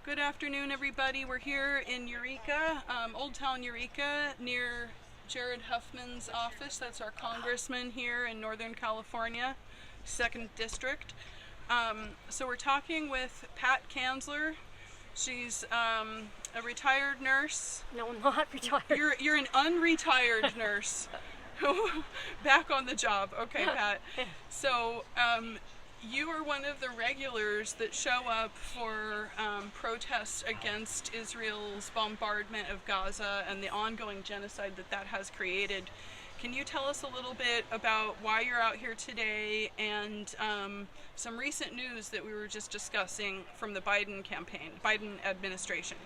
Good afternoon, everybody. We're here in Eureka, Old Town Eureka, near Jared Huffman's office. That's our congressman here in Northern California, 2nd District. So we're talking with Pat Kanzler. She's a retired nurse. No, I'm not retired. You're an unretired nurse. Back on the job. Okay, Pat. So you are one of the regulars that show up for protests against Israel's bombardment of Gaza and the ongoing genocide that has created. Can you tell us a little bit about why you're out here today and some recent news that we were just discussing from the Biden administration?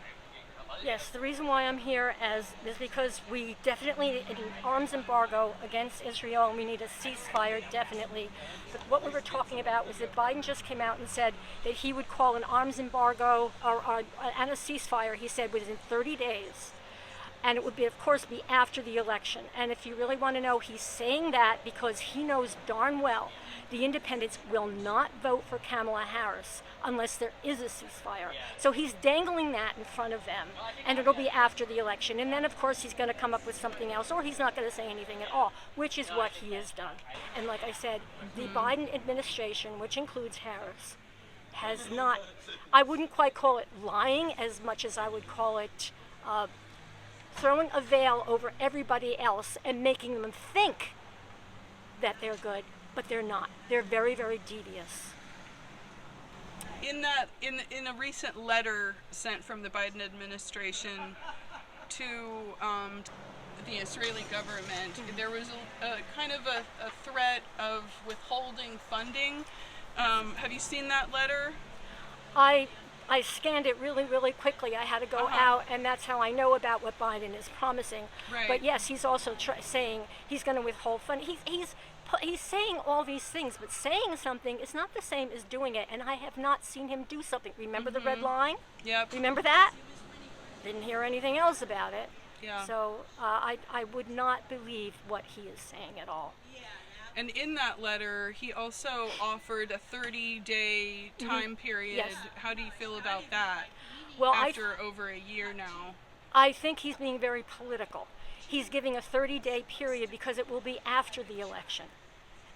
Yes, the reason why I'm here is because we definitely need an arms embargo against Israel, and we need a ceasefire, definitely. But what we were talking about was that Biden just came out and said that he would call an arms embargo and a ceasefire, he said, within 30 days. And it would be, of course, be after the election. And if you really want to know, he's saying that because he knows darn well the independents will not vote for Kamala Harris unless there is a ceasefire. So he's dangling that in front of them, and it'll be after the election. And then, of course, he's going to come up with something else, or he's not going to say anything at all, which is what he has done. And like I said, the Biden administration, which includes Harris, has not, I wouldn't quite call it lying as much as I would call it throwing a veil over everybody else and making them think that they're good, but they're not. They're very, very devious. In a recent letter sent from the Biden administration to the Israeli government, there was a kind of a threat of withholding funding. Have you seen that letter? I scanned it really, really quickly. I had to go out, and that's how I know about what Biden is promising. Right. But yes, he's also saying he's going to withhold funding. He's saying all these things, but saying something is not the same as doing it, and I have not seen him do something. Remember the red line? Yep. Remember that? Didn't hear anything else about it. Yeah. So I would not believe what he is saying at all. And in that letter, he also offered a 30-day time period. Yes. How do you feel about that? Well, after over a year now. I think he's being very political. He's giving a 30-day period because it will be after the election.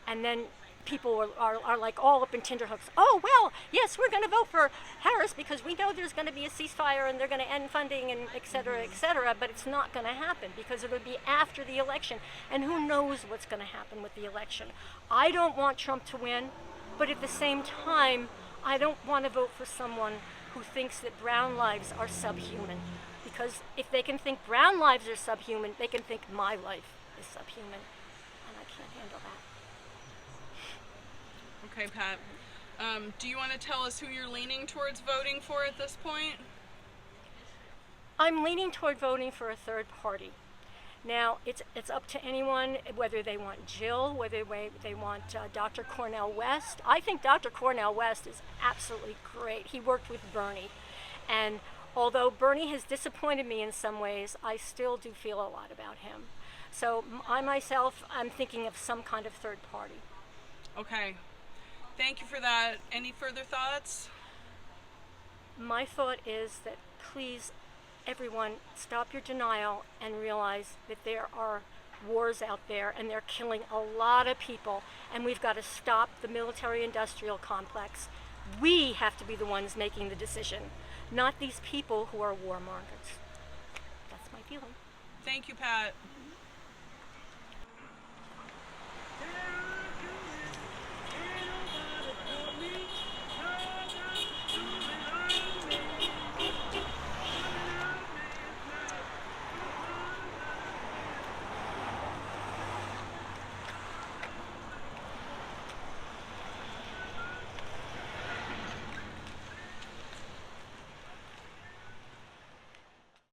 And then people are like all up in tenterhooks. Oh, well, yes, we're going to vote for Harris because we know there's going to be a ceasefire and they're going to end funding and et cetera, but it's not going to happen because it'll be after the election. And who knows what's going to happen with the election. I don't want Trump to win, but at the same time, I don't want to vote for someone who thinks that brown lives are subhuman. Because if they can think brown lives are subhuman, they can think my life is subhuman. And I can't handle that. Okay, Pat. Do you want to tell us who you're leaning towards voting for at this point? I'm leaning toward voting for a third party. Now, it's up to anyone whether they want Jill, whether they want Dr. Cornel West. I think Dr. Cornel West is absolutely great. He worked with Bernie. And although Bernie has disappointed me in some ways, I still do feel a lot about him. So I myself, I'm thinking of some kind of third party. Okay. Thank you for that. Any further thoughts? My thought is that please, everyone, stop your denial and realize that there are wars out there and they're killing a lot of people, and we've got to stop the military-industrial complex. We have to be the ones making the decision, not these people who are warmongers. That's my feeling. Thank you, Pat.